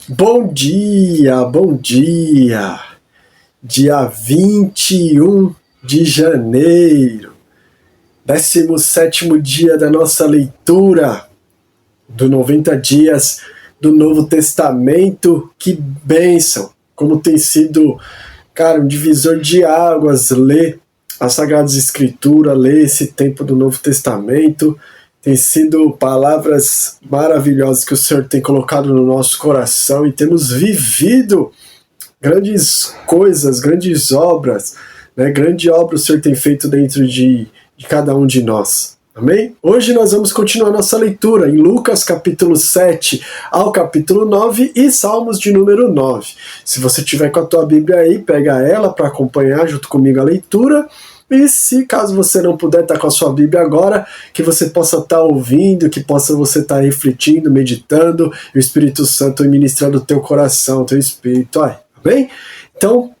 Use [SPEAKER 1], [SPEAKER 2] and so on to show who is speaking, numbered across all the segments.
[SPEAKER 1] Bom dia, bom dia! Dia 21 de janeiro, 17º dia da nossa leitura do 90 dias do Novo Testamento. Que bênção! Como tem sido, cara, um divisor de águas ler as Sagradas Escrituras, ler esse tempo do Novo Testamento. Tem sido palavras maravilhosas que o Senhor tem colocado no nosso coração e temos vivido grandes coisas, grandes obras, né? Grande obra o Senhor tem feito dentro de cada um de nós. Amém? Hoje nós vamos continuar nossa leitura em Lucas capítulo 7 ao capítulo 9 e Salmos de número 9. Se você tiver com a tua Bíblia aí, pega ela para acompanhar junto comigo a leitura. E se caso você não puder estar com a sua Bíblia agora, que você possa estar ouvindo, que possa você estar refletindo, meditando, e o Espírito Santo ministrando o teu coração, o teu espírito. Amém? Então,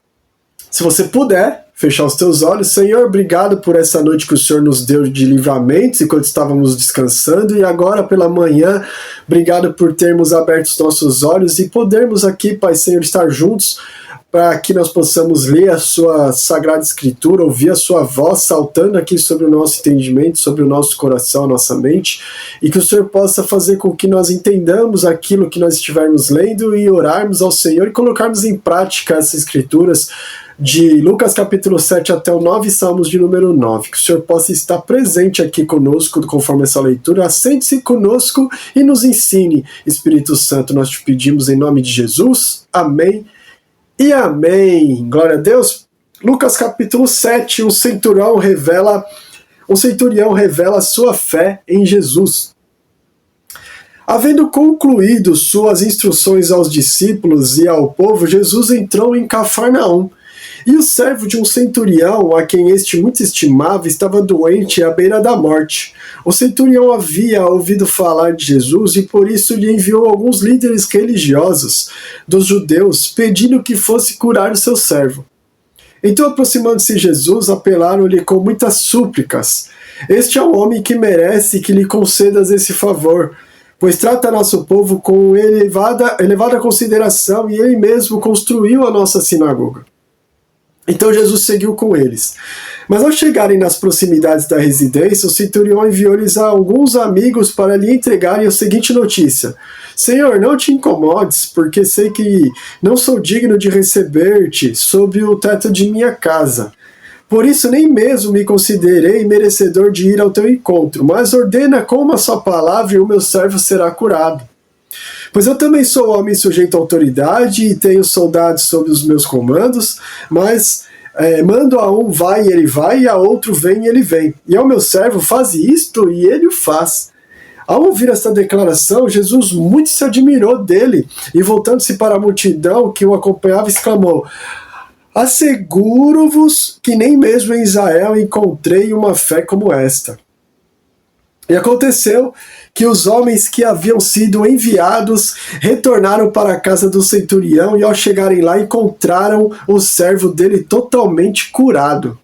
[SPEAKER 1] se você puder fechar os teus olhos. Senhor, obrigado por essa noite que o Senhor nos deu de livramentos enquanto estávamos descansando, e agora pela manhã, obrigado por termos aberto os nossos olhos e podermos aqui, Pai Senhor, estar juntos para que nós possamos ler a sua Sagrada Escritura, ouvir a sua voz saltando aqui sobre o nosso entendimento, sobre o nosso coração, a nossa mente, e que o Senhor possa fazer com que nós entendamos aquilo que nós estivermos lendo e orarmos ao Senhor e colocarmos em prática essas Escrituras de Lucas capítulo 7 até o 9, Salmos de número 9. Que o Senhor possa estar presente aqui conosco conforme essa leitura. Assente-se conosco e nos ensine. Espírito Santo, nós te pedimos em nome de Jesus. Amém e amém. Glória a Deus. Lucas capítulo 7, um centurião revela sua fé em Jesus. Havendo concluído suas instruções aos discípulos e ao povo, Jesus entrou em Cafarnaum. E o servo de um centurião, a quem este muito estimava, estava doente à beira da morte. O centurião havia ouvido falar de Jesus e por isso lhe enviou alguns líderes religiosos dos judeus, pedindo que fosse curar o seu servo. Então, aproximando-se Jesus, apelaram-lhe com muitas súplicas: "Este é um homem que merece que lhe concedas esse favor, pois trata nosso povo com elevada consideração e ele mesmo construiu a nossa sinagoga." Então Jesus seguiu com eles. Mas ao chegarem nas proximidades da residência, o centurião enviou-lhes a alguns amigos para lhe entregarem a seguinte notícia: "Senhor, não te incomodes, porque sei que não sou digno de receber-te sob o teto de minha casa. Por isso nem mesmo me considerei merecedor de ir ao teu encontro, mas ordena com uma só palavra e o meu servo será curado. Pois eu também sou homem sujeito à autoridade e tenho soldados sob os meus comandos, mas mando a um vai e ele vai, e a outro vem e ele vem. E ao meu servo faz isto e ele o faz." Ao ouvir esta declaração, Jesus muito se admirou dele e, voltando-se para a multidão que o acompanhava, exclamou: "Asseguro-vos que nem mesmo em Israel encontrei uma fé como esta." E aconteceu que os homens que haviam sido enviados retornaram para a casa do centurião e, ao chegarem lá, encontraram o servo dele totalmente curado.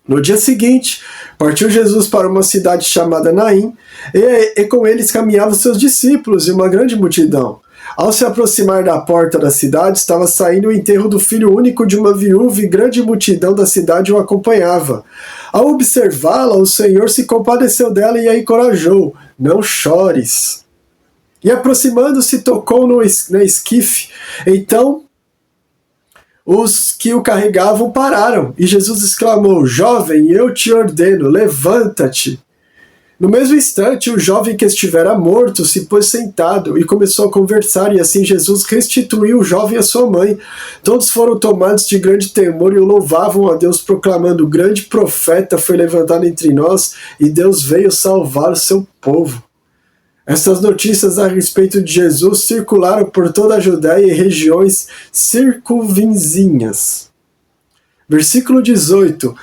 [SPEAKER 1] No dia seguinte, partiu Jesus para uma cidade chamada Naim, e com eles caminhavam seus discípulos e uma grande multidão. Ao se aproximar da porta da cidade, estava saindo o enterro do filho único de uma viúva e grande multidão da cidade o acompanhava. Ao observá-la, o Senhor se compadeceu dela e a encorajou: "Não chores." E aproximando-se, tocou na esquife. Então os que o carregavam pararam, e Jesus exclamou: "Jovem, eu te ordeno, levanta-te." No mesmo instante, o jovem que estivera morto se pôs sentado e começou a conversar, e assim Jesus restituiu o jovem à sua mãe. Todos foram tomados de grande temor e o louvavam a Deus, proclamando: "Grande profeta foi levantado entre nós, e Deus veio salvar o seu povo." Essas notícias a respeito de Jesus circularam por toda a Judéia e regiões circunvizinhas. Versículo 18.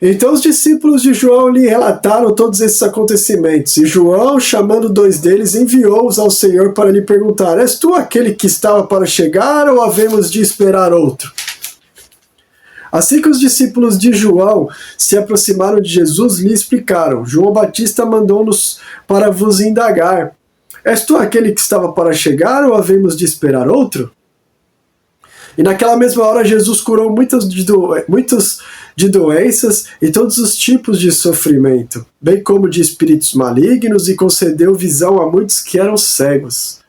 [SPEAKER 1] Então os discípulos de João lhe relataram todos esses acontecimentos, e João, chamando 2 deles, enviou-os ao Senhor para lhe perguntar: "És tu aquele que estava para chegar, ou havemos de esperar outro?" Assim que os discípulos de João se aproximaram de Jesus, lhe explicaram: "João Batista mandou-nos para vos indagar: És tu aquele que estava para chegar ou havemos de esperar outro? E naquela mesma hora Jesus curou muitos de doenças e todos os tipos de sofrimento, bem como de espíritos malignos, e concedeu visão a muitos que eram cegos.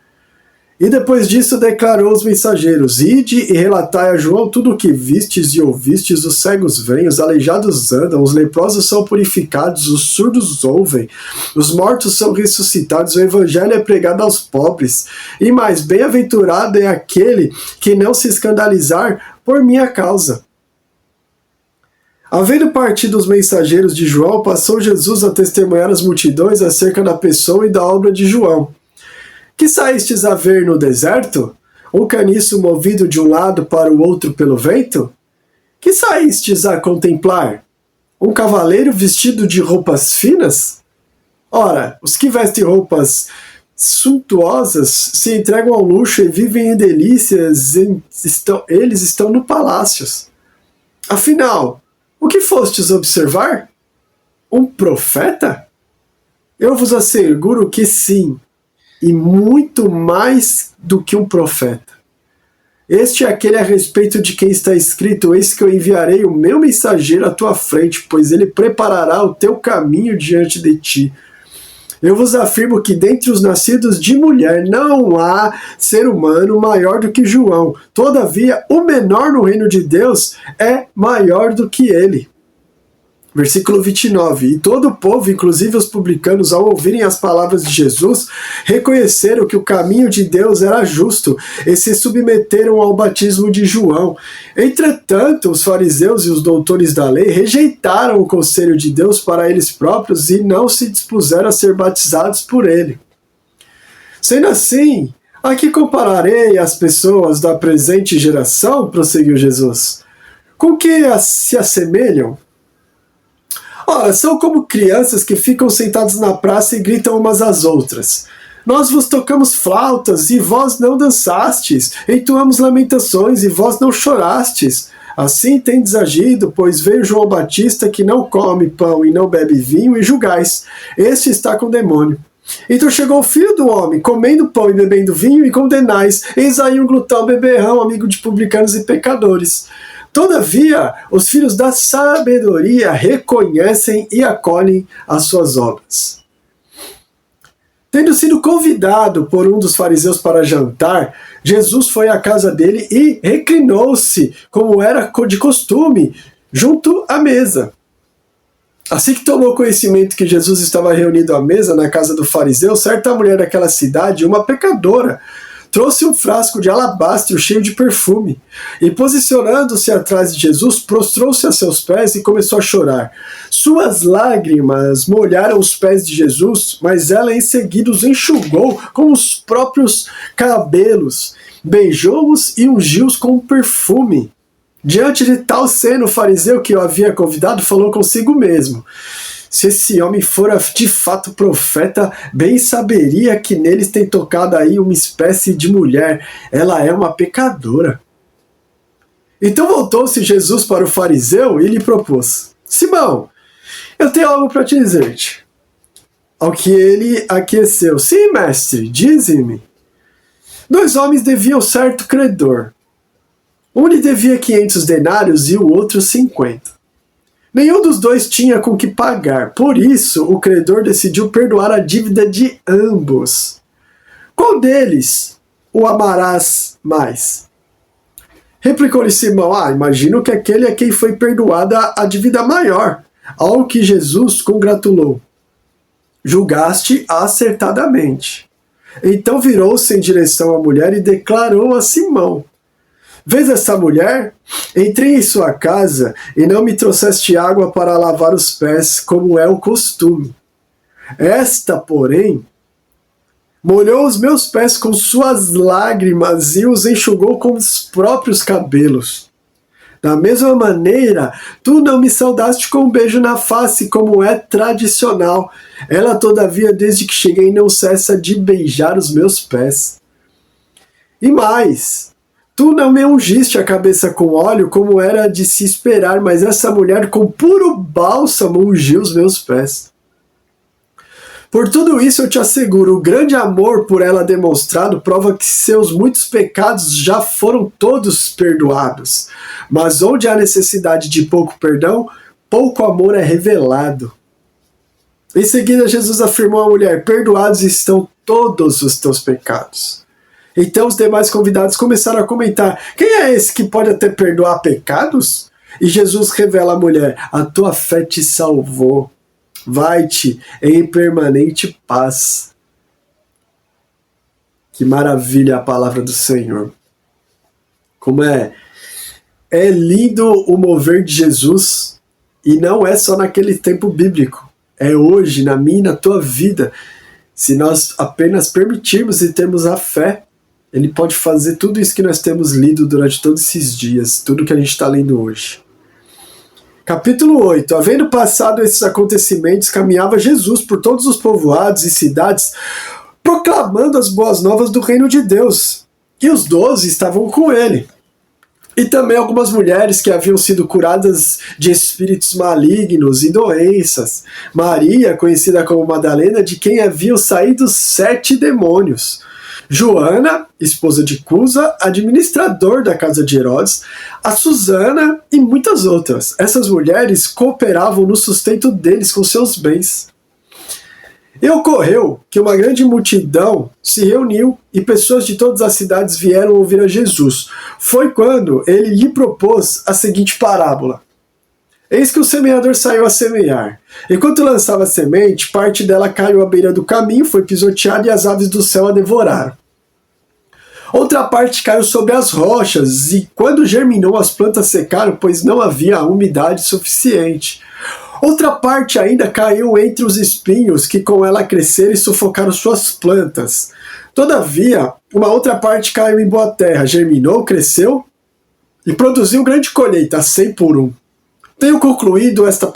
[SPEAKER 1] E depois disso declarou aos mensageiros: Ide e relatai a João tudo o que vistes e ouvistes: os cegos vêm, os aleijados andam, os leprosos são purificados, os surdos ouvem, os mortos são ressuscitados, o evangelho é pregado aos pobres. E mais bem-aventurado é aquele que não se escandalizar por minha causa. Havendo partido os mensageiros de João, passou Jesus a testemunhar às multidões acerca da pessoa e da obra de João. Que saístes a ver no deserto? Um caniço movido de um lado para o outro pelo vento? Que saístes a contemplar? Um cavaleiro vestido de roupas finas? Ora, os que vestem roupas suntuosas se entregam ao luxo e vivem em delícias, eles estão no palácios. Afinal, o que fostes observar? Um profeta? Eu vos asseguro que sim, e muito mais do que um profeta. Este é aquele a respeito de quem está escrito: eis que eu enviarei o meu mensageiro à tua frente, pois ele preparará o teu caminho diante de ti. Eu vos afirmo que dentre os nascidos de mulher não há ser humano maior do que João. Todavia, o menor no reino de Deus é maior do que ele. Versículo 29. E todo o povo, inclusive os publicanos, ao ouvirem as palavras de Jesus, reconheceram que o caminho de Deus era justo e se submeteram ao batismo de João. Entretanto, os fariseus e os doutores da lei rejeitaram o conselho de Deus para eles próprios e não se dispuseram a ser batizados por ele. Sendo assim, a que compararei as pessoas da presente geração? Prosseguiu Jesus. Com que se assemelham? Ora, são como crianças que ficam sentadas na praça e gritam umas às outras. Nós vos tocamos flautas e vós não dançastes, entoamos lamentações e vós não chorastes. Assim tendes agido, pois veio João Batista que não come pão e não bebe vinho, e julgais. Este está com demônio. Então chegou o Filho do Homem, comendo pão e bebendo vinho, e condenais. Eis aí um glutão beberrão, amigo de publicanos e pecadores. Todavia, os filhos da sabedoria reconhecem e acolhem as suas obras. Tendo sido convidado por um dos fariseus para jantar, Jesus foi à casa dele e reclinou-se, como era de costume, junto à mesa. Assim que tomou conhecimento que Jesus estava reunido à mesa na casa do fariseu, certa mulher daquela cidade, uma pecadora, trouxe um frasco de alabastro cheio de perfume, e posicionando-se atrás de Jesus, prostrou-se a seus pés e começou a chorar. Suas lágrimas molharam os pés de Jesus, mas ela em seguida os enxugou com os próprios cabelos, beijou-os e ungiu-os com perfume. Diante de tal cena, o fariseu que o havia convidado falou consigo mesmo: se esse homem fora de fato profeta, bem saberia que neles tem tocado aí uma espécie de mulher. Ela é uma pecadora. Então voltou-se Jesus para o fariseu e lhe propôs: Simão, eu tenho algo para te dizer-te. Ao que ele aqueceu: sim, mestre, dize-me. 2 homens deviam certo credor. Um lhe devia 500 denários e o outro 50. Nenhum dos dois tinha com que pagar, por isso o credor decidiu perdoar a dívida de ambos. Qual deles o amarás mais? Replicou-lhe Simão: imagino que aquele a quem foi perdoada a dívida maior. Ao que Jesus congratulou: julgaste acertadamente. Então virou-se em direção à mulher e declarou a Simão: vês essa mulher? Entrei em sua casa e não me trouxeste água para lavar os pés, como é o costume. Esta, porém, molhou os meus pés com suas lágrimas e os enxugou com os próprios cabelos. Da mesma maneira, tu não me saudaste com um beijo na face, como é tradicional. Ela, todavia, desde que cheguei, não cessa de beijar os meus pés. E mais, tu não me ungiste a cabeça com óleo, como era de se esperar, mas essa mulher com puro bálsamo ungiu os meus pés. Por tudo isso eu te asseguro, o grande amor por ela demonstrado prova que seus muitos pecados já foram todos perdoados. Mas onde há necessidade de pouco perdão, pouco amor é revelado. Em seguida, Jesus afirmou à mulher: perdoados estão todos os teus pecados. Então os demais convidados começaram a comentar: quem é esse que pode até perdoar pecados? E Jesus revela à mulher: a tua fé te salvou. Vai-te em permanente paz. Que maravilha a palavra do Senhor. Como é lindo o mover de Jesus, e não é só naquele tempo bíblico. É hoje, na minha e na tua vida. Se nós apenas permitirmos e termos a fé, Ele pode fazer tudo isso que nós temos lido durante todos esses dias, tudo que a gente está lendo hoje. Capítulo 8. Havendo passado esses acontecimentos, caminhava Jesus por todos os povoados e cidades, proclamando as boas novas do reino de Deus. E os 12 estavam com ele. E também algumas mulheres que haviam sido curadas de espíritos malignos e doenças. Maria, conhecida como Madalena, de quem haviam saído 7 demônios. Joana, esposa de Cusa, administrador da casa de Herodes, a Susana e muitas outras. Essas mulheres cooperavam no sustento deles com seus bens. E ocorreu que uma grande multidão se reuniu e pessoas de todas as cidades vieram ouvir a Jesus. Foi quando ele lhe propôs a seguinte parábola. Eis que o semeador saiu a semear. Enquanto lançava a semente, parte dela caiu à beira do caminho, foi pisoteada e as aves do céu a devoraram. Outra parte caiu sobre as rochas e quando germinou as plantas secaram, pois não havia umidade suficiente. Outra parte ainda caiu entre os espinhos que com ela cresceram e sufocaram suas plantas. Todavia, uma outra parte caiu em boa terra, germinou, cresceu e produziu grande colheita, 100 por 1. Tendo concluído esta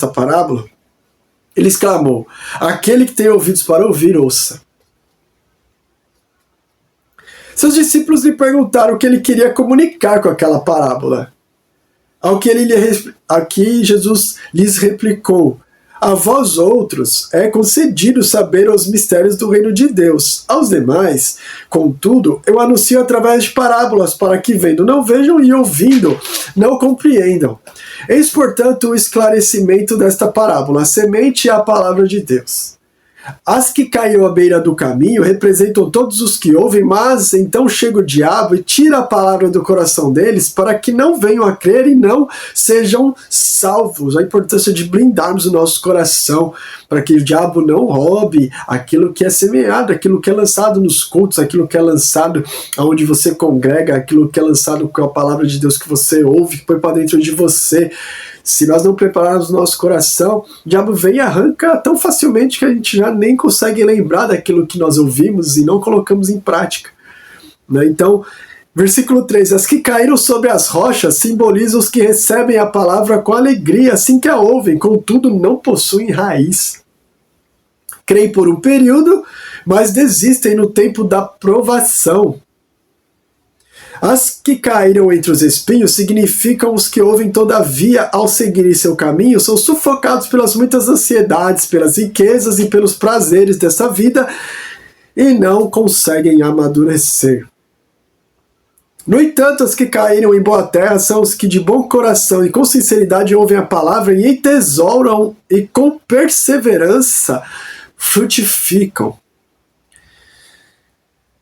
[SPEAKER 1] parábola, ele exclamou: aquele que tem ouvidos para ouvir, ouça. Seus discípulos lhe perguntaram o que ele queria comunicar com aquela parábola. Ao que Jesus lhes replicou: a vós outros é concedido saber os mistérios do reino de Deus. Aos demais, contudo, eu anuncio através de parábolas, para que vendo não vejam e ouvindo não compreendam. Eis, portanto, o esclarecimento desta parábola. A semente é a palavra de Deus. As que caíram à beira do caminho representam todos os que ouvem, mas então chega o diabo e tira a palavra do coração deles para que não venham a crer e não sejam salvos. A importância de blindarmos o nosso coração para que o diabo não roube aquilo que é semeado, aquilo que é lançado nos cultos, aquilo que é lançado onde você congrega, aquilo que é lançado com a palavra de Deus que você ouve, que põe para dentro de você. Se nós não prepararmos o nosso coração, o diabo vem e arranca tão facilmente que a gente já nem consegue lembrar daquilo que nós ouvimos e não colocamos em prática. Né? Então, versículo 3, as que caíram sobre as rochas simbolizam os que recebem a palavra com alegria assim que a ouvem, contudo não possuem raiz. Creem por um período, mas desistem no tempo da provação. As que caíram entre os espinhos significam os que ouvem todavia, ao seguirem seu caminho, são sufocados pelas muitas ansiedades, pelas riquezas e pelos prazeres dessa vida e não conseguem amadurecer. No entanto, as que caíram em boa terra são os que de bom coração e com sinceridade ouvem a palavra e entesouram e com perseverança frutificam.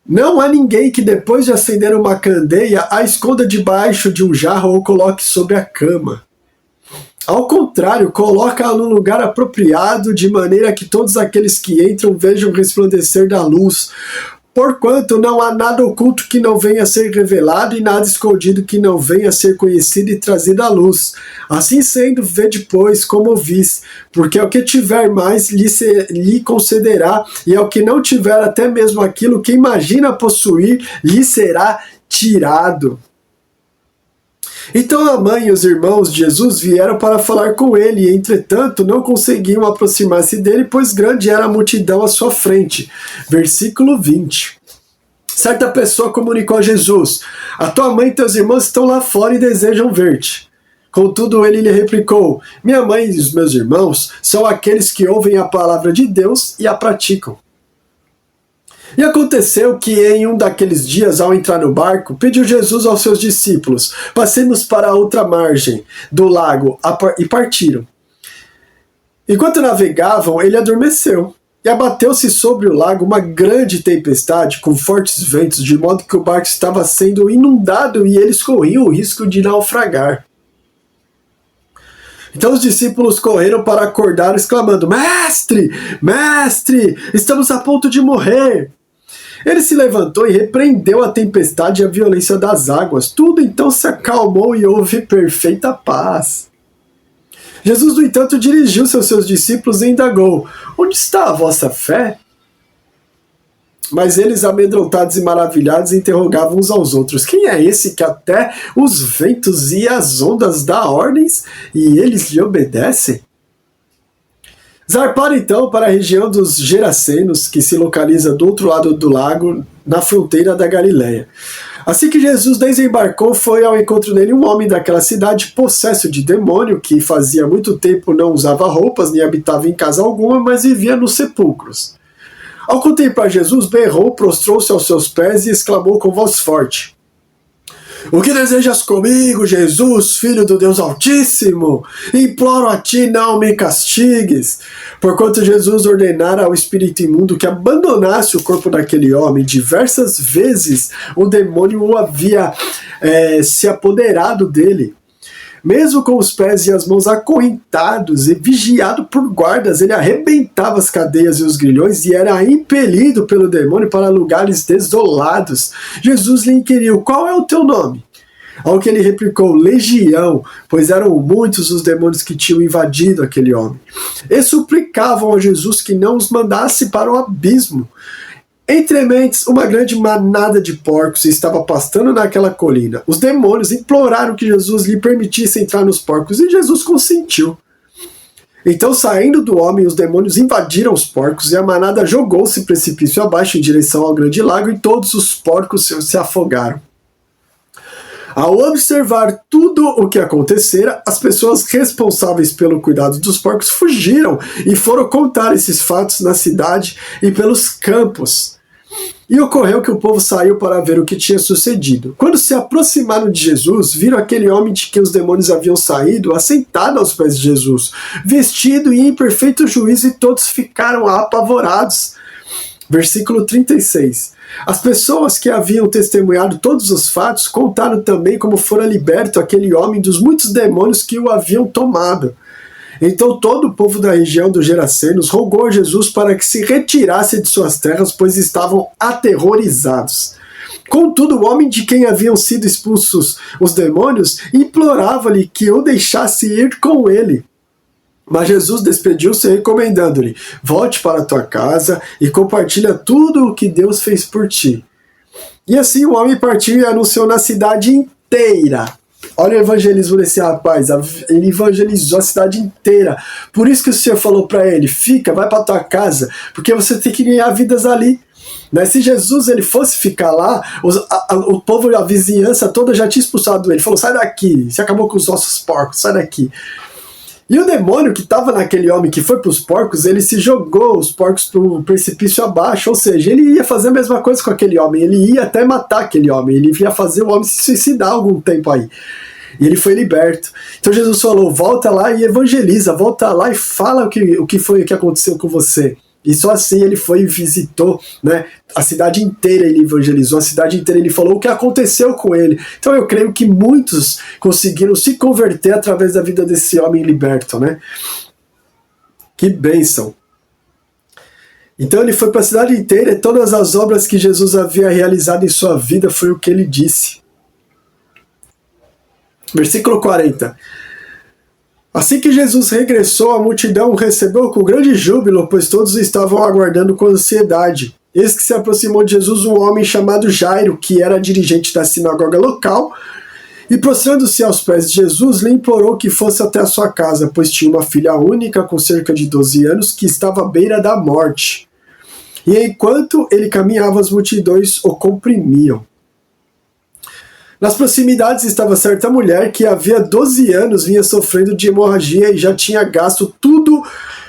[SPEAKER 1] Não há ninguém que depois de acender uma candeia a esconda debaixo de um jarro ou coloque sobre a cama. Ao contrário, coloca-a no lugar apropriado, de maneira que todos aqueles que entram vejam resplandecer da luz. Porquanto não há nada oculto que não venha a ser revelado e nada escondido que não venha a ser conhecido e trazido à luz. Assim sendo, vede, pois, como ouvis, porque ao que tiver mais lhe concederá, e ao que não tiver até mesmo aquilo que imagina possuir, lhe será tirado. Então a mãe e os irmãos de Jesus vieram para falar com ele, e entretanto não conseguiam aproximar-se dele, pois grande era a multidão à sua frente. Versículo 20. Certa pessoa comunicou a Jesus: a tua mãe e teus irmãos estão lá fora e desejam ver-te. Contudo, ele lhe replicou: minha mãe e os meus irmãos são aqueles que ouvem a palavra de Deus e a praticam. E aconteceu que em um daqueles dias, ao entrar no barco, pediu Jesus aos seus discípulos: passemos para a outra margem do lago, e partiram. Enquanto navegavam, ele adormeceu. E abateu-se sobre o lago uma grande tempestade com fortes ventos, de modo que o barco estava sendo inundado e eles corriam o risco de naufragar. Então os discípulos correram para acordar, exclamando: Mestre! Mestre! Estamos a ponto de morrer! Ele se levantou e repreendeu a tempestade e a violência das águas. Tudo então se acalmou e houve perfeita paz. Jesus, no entanto, dirigiu-se aos seus discípulos e indagou: onde está a vossa fé? Mas eles, amedrontados e maravilhados, interrogavam uns aos outros: quem é esse que até os ventos e as ondas dá ordens e eles lhe obedecem? Zarparam então para a região dos Gerasenos, que se localiza do outro lado do lago, na fronteira da Galiléia. Assim que Jesus desembarcou, foi ao encontro dele um homem daquela cidade possesso de demônio, que fazia muito tempo não usava roupas, nem habitava em casa alguma, mas vivia nos sepulcros. Ao contemplar Jesus, berrou, prostrou-se aos seus pés e exclamou com voz forte: o que desejas comigo, Jesus, Filho do Deus Altíssimo? Imploro a ti, não me castigues. Porquanto Jesus ordenara ao espírito imundo que abandonasse o corpo daquele homem, diversas vezes o demônio o havia se apoderado dele. Mesmo com os pés e as mãos acorrentados e vigiado por guardas, ele arrebentava as cadeias e os grilhões e era impelido pelo demônio para lugares desolados. Jesus lhe inquiriu: qual é o teu nome? Ao que ele replicou: Legião, pois eram muitos os demônios que tinham invadido aquele homem. E suplicavam a Jesus que não os mandasse para o abismo. Entre mentes, uma grande manada de porcos estava pastando naquela colina. Os demônios imploraram que Jesus lhe permitisse entrar nos porcos, e Jesus consentiu. Então, saindo do homem, os demônios invadiram os porcos, e a manada jogou-se precipício abaixo em direção ao grande lago, e todos os porcos se afogaram. Ao observar tudo o que acontecera, as pessoas responsáveis pelo cuidado dos porcos fugiram e foram contar esses fatos na cidade e pelos campos. E ocorreu que o povo saiu para ver o que tinha sucedido. Quando se aproximaram de Jesus, viram aquele homem de que os demônios haviam saído, assentado aos pés de Jesus, vestido e em perfeito juízo, e todos ficaram apavorados. Versículo 36. As pessoas que haviam testemunhado todos os fatos contaram também como fora liberto aquele homem dos muitos demônios que o haviam tomado. Então todo o povo da região dos Gerasenos rogou a Jesus para que se retirasse de suas terras, pois estavam aterrorizados. Contudo, o homem de quem haviam sido expulsos os demônios implorava-lhe que o deixasse ir com ele. Mas Jesus despediu-se recomendando-lhe: volte para a tua casa e compartilha tudo o que Deus fez por ti. E assim o homem partiu e anunciou na cidade inteira. Olha o evangelismo desse rapaz, ele evangelizou a cidade inteira. Por isso que o Senhor falou para ele: fica, vai para tua casa, porque você tem que ganhar vidas ali. Né? Se Jesus ele fosse ficar lá, o povo, a vizinhança toda já tinha expulsado ele. Falou: sai daqui, você acabou com os nossos porcos, sai daqui. E o demônio que estava naquele homem que foi para os porcos, ele se jogou os porcos para o precipício abaixo, ou seja, ele ia fazer a mesma coisa com aquele homem, ele ia até matar aquele homem, ele ia fazer o homem se suicidar algum tempo aí. E ele foi liberto. Então Jesus falou: volta lá e evangeliza, volta lá e fala o que foi o que aconteceu com você. E só assim ele foi e visitou, né, a cidade inteira, ele evangelizou a cidade inteira, ele falou o que aconteceu com ele. Então eu creio que muitos conseguiram se converter através da vida desse homem liberto, né? Que bênção! Então ele foi para a cidade inteira e todas as obras que Jesus havia realizado em sua vida foi o que ele disse. Versículo 40. Assim que Jesus regressou, a multidão o recebeu com grande júbilo, pois todos estavam aguardando com ansiedade. Eis que se aproximou de Jesus um homem chamado Jairo, que era dirigente da sinagoga local, e prostrando-se aos pés de Jesus, lhe implorou que fosse até a sua casa, pois tinha uma filha única com cerca de 12 anos que estava à beira da morte. E enquanto ele caminhava, as multidões o comprimiam. Nas proximidades estava certa mulher que havia 12 anos vinha sofrendo de hemorragia e já tinha gasto tudo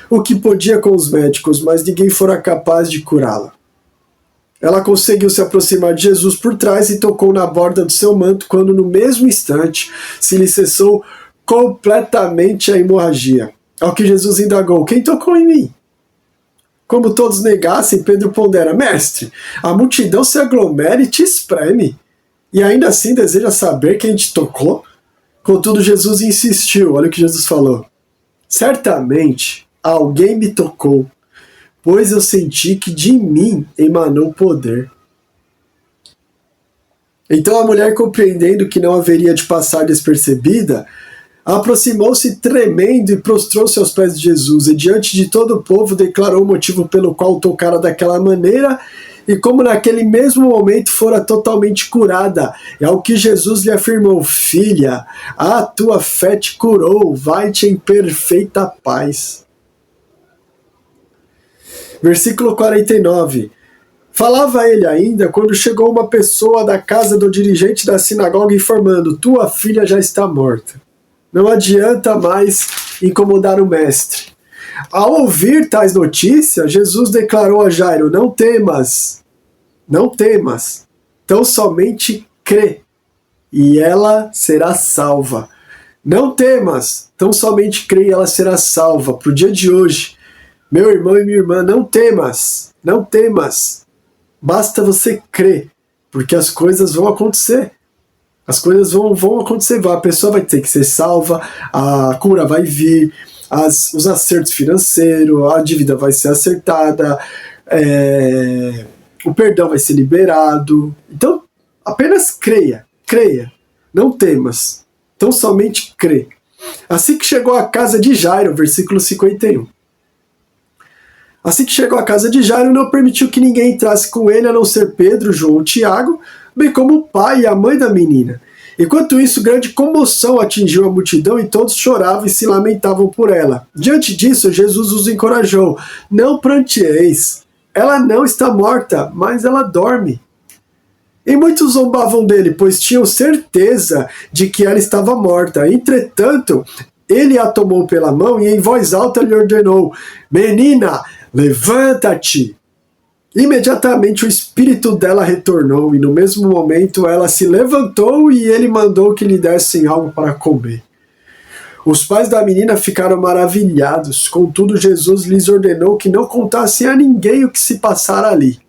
[SPEAKER 1] o que podia com os médicos, mas ninguém fora capaz de curá-la. Ela conseguiu se aproximar de Jesus por trás e tocou na borda do seu manto, quando no mesmo instante se lhe cessou completamente a hemorragia. Ao que Jesus indagou: quem tocou em mim? Como todos negassem, Pedro pondera: mestre, a multidão se aglomera e te espreme, e ainda assim deseja saber quem te tocou? Contudo, Jesus insistiu. Olha o que Jesus falou: certamente alguém me tocou, pois eu senti que de mim emanou poder. Então a mulher, compreendendo que não haveria de passar despercebida, aproximou-se tremendo e prostrou-se aos pés de Jesus, e diante de todo o povo declarou o motivo pelo qual tocara daquela maneira, e como naquele mesmo momento fora totalmente curada. E ao que Jesus lhe afirmou: filha, a tua fé te curou, vai-te em perfeita paz. Versículo 49. Falava ele ainda quando chegou uma pessoa da casa do dirigente da sinagoga informando: tua filha já está morta. Não adianta mais incomodar o mestre. Ao ouvir tais notícias, Jesus declarou a Jairo: não temas, tão somente crê, e ela será salva. Não temas, tão somente crê e ela será salva. Para o dia de hoje, meu irmão e minha irmã, não temas, basta você crer, porque as coisas vão acontecer. As coisas vão acontecer, a pessoa vai ter que ser salva, a cura vai vir, os acertos financeiros, a dívida vai ser acertada, o perdão vai ser liberado. Então, apenas creia, não temas, então somente crê. Assim que chegou à casa de Jairo, versículo 51. Assim que chegou à casa de Jairo, não permitiu que ninguém entrasse com ele, a não ser Pedro, João e Tiago, bem como o pai e a mãe da menina. Enquanto isso, grande comoção atingiu a multidão e todos choravam e se lamentavam por ela. Diante disso, Jesus os encorajou: não pranteeis, ela não está morta, mas ela dorme. E muitos zombavam dele, pois tinham certeza de que ela estava morta. Entretanto, ele a tomou pela mão e em voz alta lhe ordenou: menina, levanta-te! Imediatamente o espírito dela retornou, e no mesmo momento ela se levantou e ele mandou que lhe dessem algo para comer. Os pais da menina ficaram maravilhados, contudo Jesus lhes ordenou que não contassem a ninguém o que se passara ali.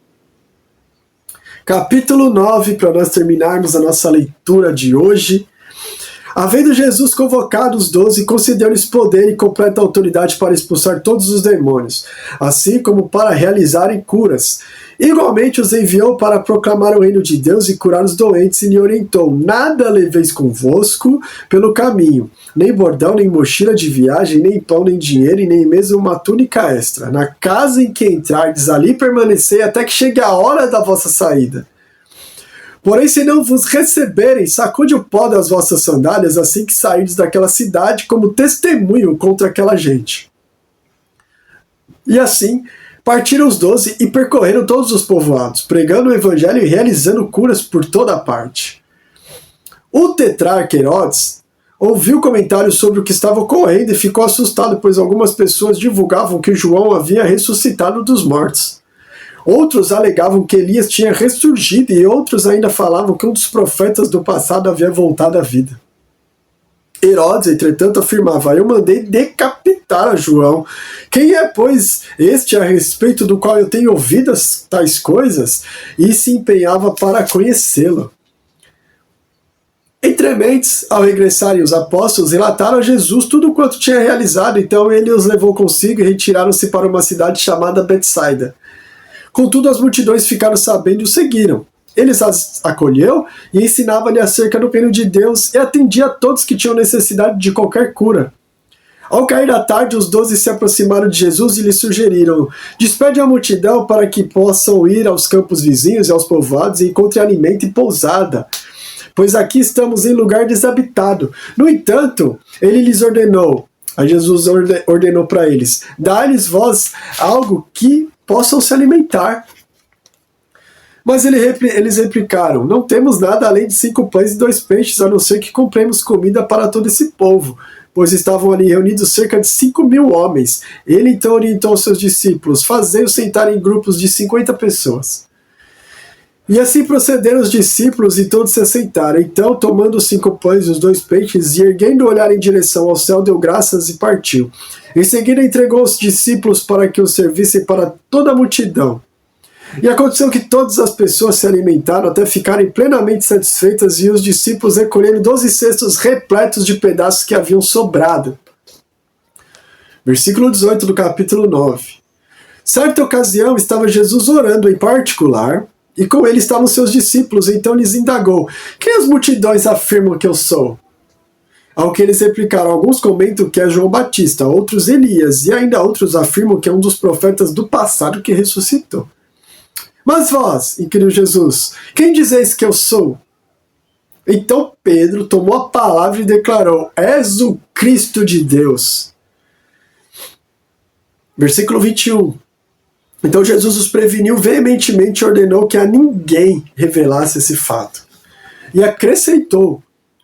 [SPEAKER 1] Capítulo 9, para nós terminarmos a nossa leitura de hoje. Havendo Jesus convocado os 12, concedeu-lhes poder e completa autoridade para expulsar todos os demônios, assim como para realizarem curas. Igualmente os enviou para proclamar o reino de Deus e curar os doentes, e lhe orientou: nada leveis convosco pelo caminho, nem bordão, nem mochila de viagem, nem pão, nem dinheiro, e nem mesmo uma túnica extra. Na casa em que entrardes, ali permanecei até que chegue a hora da vossa saída. Porém, se não vos receberem, sacude o pó das vossas sandálias assim que sairdes daquela cidade, como testemunho contra aquela gente. E assim, partiram os 12 e percorreram todos os povoados, pregando o evangelho e realizando curas por toda parte. O tetrarca Herodes ouviu comentários sobre o que estava ocorrendo e ficou assustado, pois algumas pessoas divulgavam que João havia ressuscitado dos mortos. Outros alegavam que Elias tinha ressurgido e outros ainda falavam que um dos profetas do passado havia voltado à vida. Herodes, entretanto, afirmava: eu mandei decapitar a João. Quem é, pois, este a respeito do qual eu tenho ouvido tais coisas? E se empenhava para conhecê-lo. Entre mentes, ao regressarem os apóstolos, relataram a Jesus tudo quanto tinha realizado. Então ele os levou consigo e retiraram-se para uma cidade chamada Betsaida. Contudo, as multidões ficaram sabendo e o seguiram. Ele as acolheu e ensinava-lhe acerca do reino de Deus e atendia a todos que tinham necessidade de qualquer cura. Ao cair da tarde, os 12 se aproximaram de Jesus e lhe sugeriram: despede a multidão para que possam ir aos campos vizinhos e aos povoados e encontrem alimento e pousada, pois aqui estamos em lugar desabitado. No entanto, ele lhes ordenou, a Jesus ordenou para eles: dá-lhes vós algo que possam se alimentar. Mas eles replicaram: não temos nada além de 5 pães e 2 peixes, a não ser que compremos comida para todo esse povo, pois estavam ali reunidos cerca de 5.000 homens. Ele então orientou aos seus discípulos: fazei-os sentar em grupos de 50 pessoas. E assim procederam os discípulos e todos se assentaram. Então, tomando os 5 pães e os 2 peixes, e erguendo o olhar em direção ao céu, deu graças e partiu. Em seguida entregou os discípulos para que os servissem para toda a multidão. E aconteceu que todas as pessoas se alimentaram até ficarem plenamente satisfeitas, e os discípulos recolheram 12 cestos repletos de pedaços que haviam sobrado. Versículo 18 do capítulo 9. Certa ocasião estava Jesus orando em particular, e com ele estavam seus discípulos. Então lhes indagou: quem as multidões afirmam que eu sou? Ao que eles replicaram: alguns comentam que é João Batista, outros Elias, e ainda outros afirmam que é um dos profetas do passado que ressuscitou. Mas vós, inquiriu Jesus, quem dizeis que eu sou? Então Pedro tomou a palavra e declarou: és o Cristo de Deus. Versículo 21. Então Jesus os preveniu veementemente e ordenou que a ninguém revelasse esse fato. E acrescentou: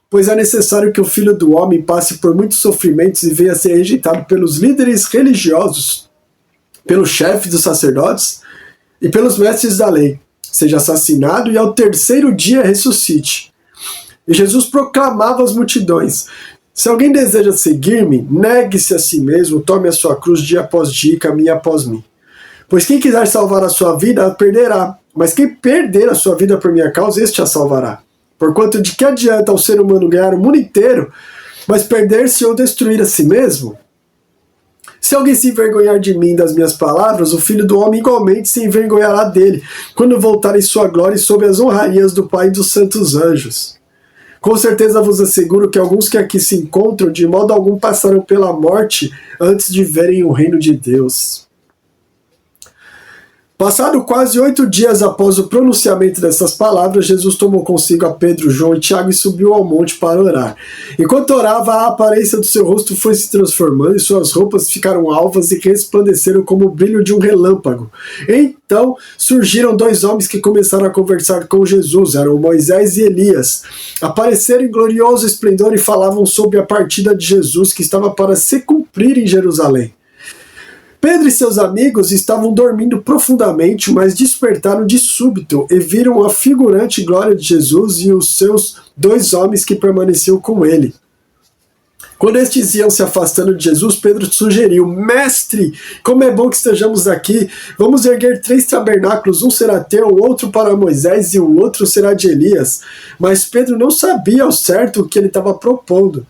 [SPEAKER 1] pois é necessário que o Filho do Homem passe por muitos sofrimentos e venha a ser rejeitado pelos líderes religiosos, pelos chefes dos sacerdotes e pelos mestres da lei, seja assassinado e ao 3º dia ressuscite. E Jesus proclamava às multidões: se alguém deseja seguir-me, negue-se a si mesmo, tome a sua cruz dia após dia e caminhe após mim. Pois quem quiser salvar a sua vida, a perderá, mas quem perder a sua vida por minha causa, este a salvará. Porquanto de que adianta ao ser humano ganhar o mundo inteiro, mas perder-se ou destruir a si mesmo? Se alguém se envergonhar de mim e das minhas palavras, o Filho do Homem igualmente se envergonhará dele, quando voltar em sua glória e sob as honrarias do Pai e dos santos anjos. Com certeza vos asseguro que alguns que aqui se encontram, de modo algum passarão pela morte antes de verem o reino de Deus. Passado quase 8 dias após o pronunciamento dessas palavras, Jesus tomou consigo a Pedro, João e Tiago e subiu ao monte para orar. Enquanto orava, a aparência do seu rosto foi se transformando e suas roupas ficaram alvas e resplandeceram como o brilho de um relâmpago. Então surgiram 2 homens que começaram a conversar com Jesus, eram Moisés e Elias. Apareceram em glorioso esplendor e falavam sobre a partida de Jesus que estava para se cumprir em Jerusalém. Pedro e seus amigos estavam dormindo profundamente, mas despertaram de súbito e viram a figurante glória de Jesus e os seus 2 homens que permaneciam com ele. Quando estes iam se afastando de Jesus, Pedro sugeriu: mestre, como é bom que estejamos aqui, vamos erguer 3 tabernáculos, um será teu, o outro para Moisés e o outro será de Elias. Mas Pedro não sabia ao certo o que ele estava propondo.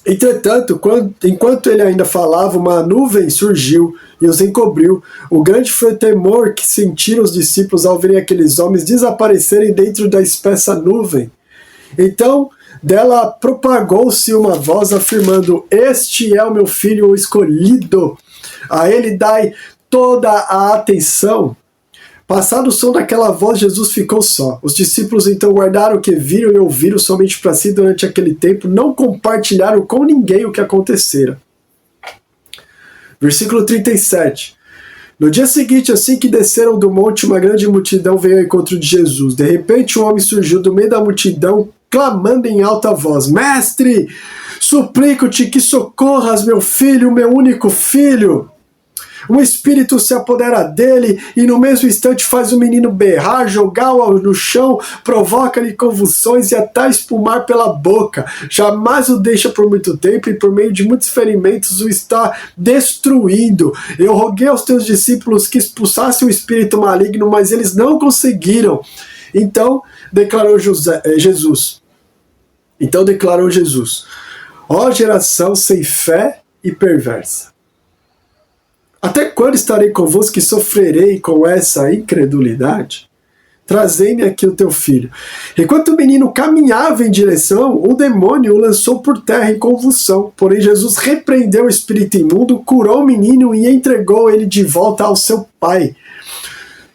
[SPEAKER 1] Entretanto, enquanto ele ainda falava, uma nuvem surgiu e os encobriu. O grande foi o temor que sentiram os discípulos ao verem aqueles homens desaparecerem dentro da espessa nuvem. Então, dela propagou-se uma voz afirmando: este é o meu filho escolhido, a ele dai toda a atenção. Passado o som daquela voz, Jesus ficou só. Os discípulos então guardaram o que viram e ouviram somente para si durante aquele tempo, não compartilharam com ninguém o que acontecera. Versículo 37. No dia seguinte, assim que desceram do monte, uma grande multidão veio ao encontro de Jesus. De repente, um homem surgiu do meio da multidão, clamando em alta voz: mestre, suplico-te que socorras meu filho, meu único filho. Um espírito se apodera dele e no mesmo instante faz o menino berrar, jogá-lo no chão, provoca-lhe convulsões e até espumar pela boca. Jamais o deixa por muito tempo e por meio de muitos ferimentos o está destruindo. Eu roguei aos teus discípulos que expulsassem o espírito maligno, mas eles não conseguiram. Então declarou Jesus: ó geração sem fé e perversa, até quando estarei convosco e sofrerei com essa incredulidade? Trazei-me aqui o teu filho. Enquanto o menino caminhava em direção, o demônio o lançou por terra em convulsão. Porém Jesus repreendeu o espírito imundo, curou o menino e entregou ele de volta ao seu pai.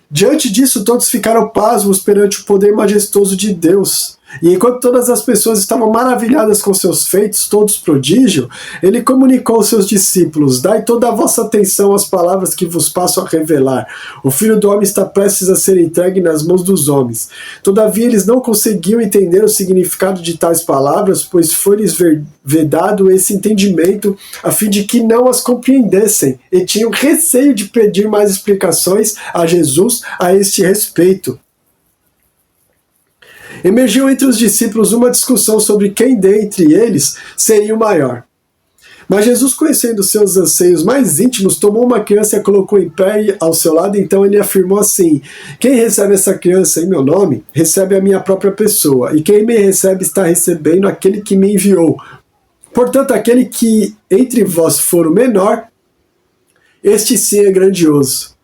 [SPEAKER 1] Diante disso, todos ficaram pasmos perante o poder majestoso de Deus. E enquanto todas as pessoas estavam maravilhadas com seus feitos, todos prodígio, ele comunicou aos seus discípulos: dai toda a vossa atenção às palavras que vos passo a revelar. O Filho do Homem está prestes a ser entregue nas mãos dos homens. Todavia eles não conseguiam entender o significado de tais palavras, pois foi-lhes vedado esse entendimento a fim de que não as compreendessem, e tinham receio de pedir mais explicações a Jesus a este respeito. Emergiu entre os discípulos uma discussão sobre quem dentre eles seria o maior. Mas Jesus, conhecendo seus anseios mais íntimos, tomou uma criança e a colocou em pé ao seu lado. Então ele afirmou assim: quem recebe essa criança em meu nome, recebe a minha própria pessoa, e quem me recebe está recebendo aquele que me enviou. Portanto, aquele que entre vós for o menor, este sim é grandioso.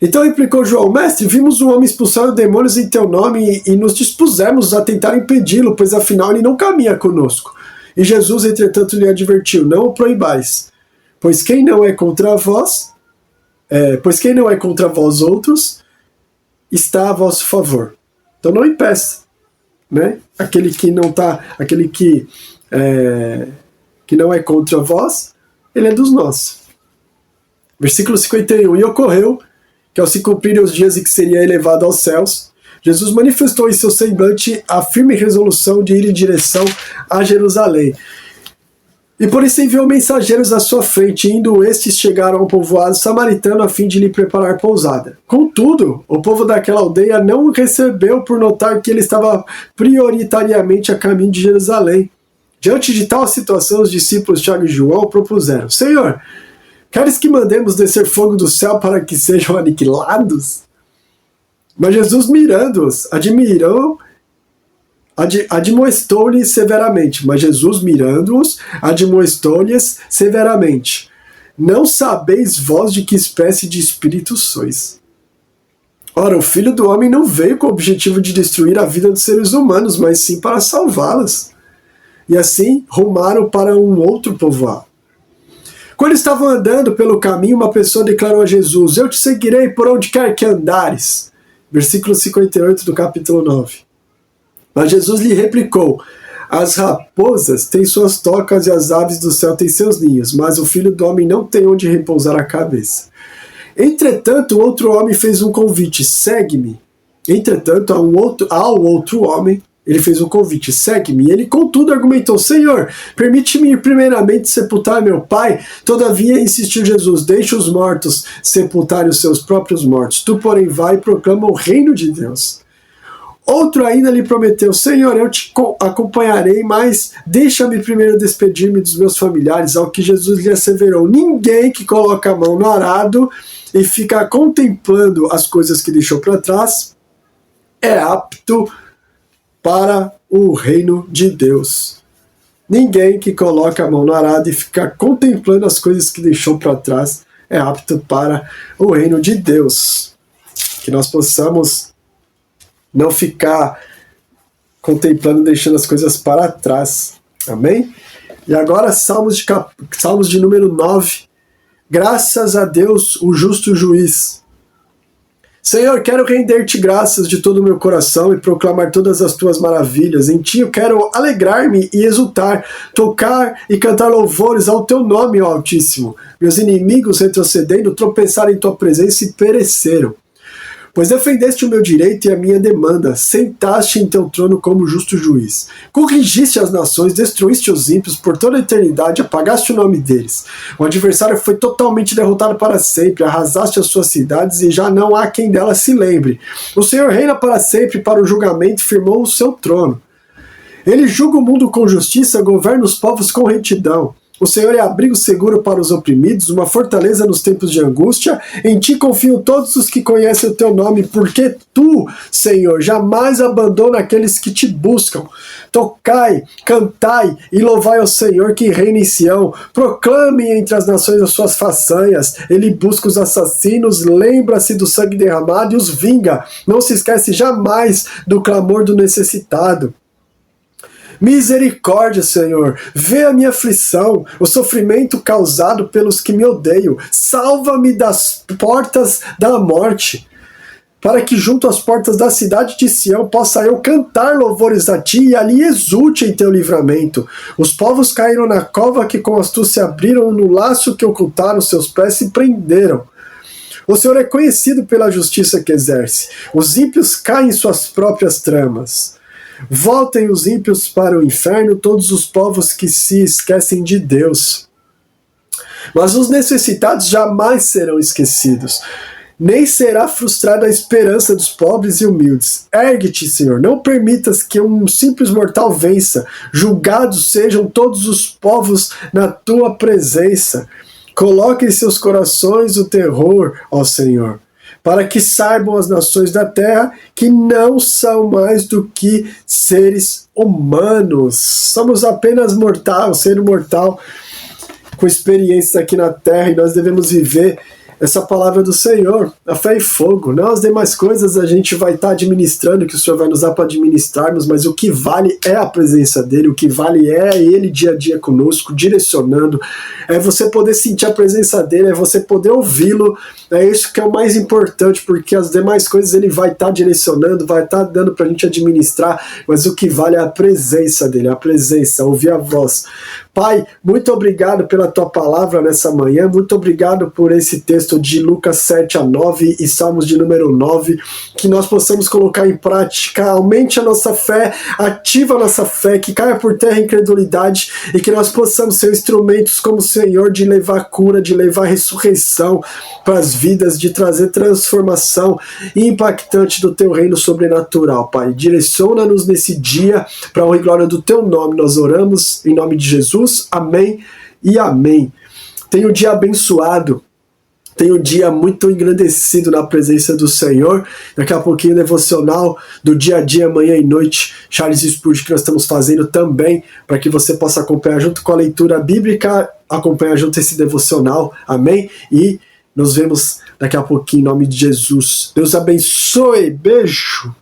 [SPEAKER 1] Então replicou João: mestre, vimos um homem expulsando demônios em teu nome e nos dispusemos a tentar impedi-lo, pois afinal ele não caminha conosco. E Jesus, entretanto, lhe advertiu: não o proibais, pois quem não é contra vós outros, está a vosso favor. Então não impeça, né? Aquele que não é contra vós, ele é dos nossos. Versículo 51. E ocorreu que ao se cumprirem os dias em que seria elevado aos céus, Jesus manifestou em seu semblante a firme resolução de ir em direção a Jerusalém. E por isso enviou mensageiros à sua frente, indo estes chegaram ao povoado samaritano a fim de lhe preparar pousada. Contudo, o povo daquela aldeia não o recebeu por notar que ele estava prioritariamente a caminho de Jerusalém. Diante de tal situação, os discípulos Tiago e João propuseram: Senhor, queres que mandemos descer fogo do céu para que sejam aniquilados? Mas Jesus, mirando-os, admoestou-lhes severamente. Não sabeis vós de que espécie de espírito sois. Ora, o Filho do Homem não veio com o objetivo de destruir a vida dos seres humanos, mas sim para salvá-las. E assim rumaram para um outro povoado. Quando estavam andando pelo caminho, uma pessoa declarou a Jesus: eu te seguirei por onde quer que andares. Versículo 58 do capítulo 9. Mas Jesus lhe replicou: as raposas têm suas tocas e as aves do céu têm seus ninhos, mas o Filho do Homem não tem onde repousar a cabeça. Entretanto, outro homem fez um convite: segue-me. Entretanto, ao outro homem, ele fez um convite: segue-me. E ele, contudo, argumentou: Senhor, permite-me ir primeiramente sepultar meu pai. Todavia, insistiu Jesus: deixa os mortos sepultarem os seus próprios mortos. Tu, porém, vai e proclama o reino de Deus. Outro ainda lhe prometeu: Senhor, eu te acompanharei, mas deixa-me primeiro despedir-me dos meus familiares. Ao que Jesus lhe asseverou: ninguém que coloca a mão no arado e fica contemplando as coisas que deixou para trás é apto para o reino de Deus. Ninguém que coloca a mão no arado e fica contemplando as coisas que deixou para trás é apto para o reino de Deus. Que nós possamos não ficar contemplando, deixando as coisas para trás. Amém? E agora, Salmos de número 9. Graças a Deus, o justo juiz. Senhor, quero render-te graças de todo o meu coração e proclamar todas as tuas maravilhas. Em ti eu quero alegrar-me e exultar, tocar e cantar louvores ao teu nome, ó Altíssimo. Meus inimigos, retrocedendo, tropeçaram em tua presença e pereceram. Pois defendeste o meu direito e a minha demanda, sentaste em teu trono como justo juiz. Corrigiste as nações, destruíste os ímpios por toda a eternidade, apagaste o nome deles. O adversário foi totalmente derrotado para sempre, arrasaste as suas cidades e já não há quem delas se lembre. O Senhor reina para sempre, para o julgamento firmou o seu trono. Ele julga o mundo com justiça, governa os povos com retidão. O Senhor é abrigo seguro para os oprimidos, uma fortaleza nos tempos de angústia. Em ti confiam todos os que conhecem o teu nome, porque tu, Senhor, jamais abandona aqueles que te buscam. Tocai, cantai e louvai ao Senhor que reina em Sião. Proclame entre as nações as suas façanhas. Ele busca os assassinos, lembra-se do sangue derramado e os vinga. Não se esquece jamais do clamor do necessitado. Misericórdia, Senhor, vê a minha aflição, o sofrimento causado pelos que me odeiam. Salva-me das portas da morte. para que junto às portas da cidade de Sião possa eu cantar louvores a ti e ali exulte em teu livramento. Os povos caíram na cova que com astúcia abriram, no laço que ocultaram seus pés se prenderam. O Senhor é conhecido pela justiça que exerce. Os ímpios caem em suas próprias tramas. Voltem os ímpios para o inferno, todos os povos que se esquecem de Deus. Mas os necessitados jamais serão esquecidos, nem será frustrada a esperança dos pobres e humildes. Ergue-te, Senhor, não permitas que um simples mortal vença. Julgados sejam todos os povos na tua presença. Coloque em seus corações o terror, ó Senhor, para que saibam as nações da terra que não são mais do que seres humanos. Somos apenas mortal, ser mortal, com experiências aqui na terra, e nós devemos viver essa palavra do Senhor, a fé e fogo. Não as demais coisas a gente vai estar administrando, que o Senhor vai nos dar para administrarmos, mas o que vale é a presença dele, o que vale é ele dia a dia conosco, direcionando, é você poder sentir a presença dele, é você poder ouvi-lo, é isso que é o mais importante, porque as demais coisas ele vai estar direcionando, vai estar dando para a gente administrar, mas o que vale é a presença dele, a presença, ouvir a voz. Pai, muito obrigado pela tua palavra nessa manhã, muito obrigado por esse texto de Lucas 7-9 e Salmos de número 9, que nós possamos colocar em prática, aumente a nossa fé, ativa a nossa fé, que caia por terra a incredulidade e que nós possamos ser instrumentos como o Senhor de levar cura, de levar ressurreição para as vidas, de trazer transformação impactante do teu reino sobrenatural, Pai. Direciona-nos nesse dia para a honra e glória do teu nome, nós oramos em nome de Jesus. Amém e amém. Tenha um dia abençoado, tenha um dia muito engrandecido na presença do Senhor. Daqui a pouquinho devocional do dia a dia, manhã e noite, Charles Spurgeon, que nós estamos fazendo também, para que você possa acompanhar junto com a leitura bíblica, acompanhar junto esse devocional, amém? E nos vemos daqui a pouquinho em nome de Jesus. Deus abençoe, beijo!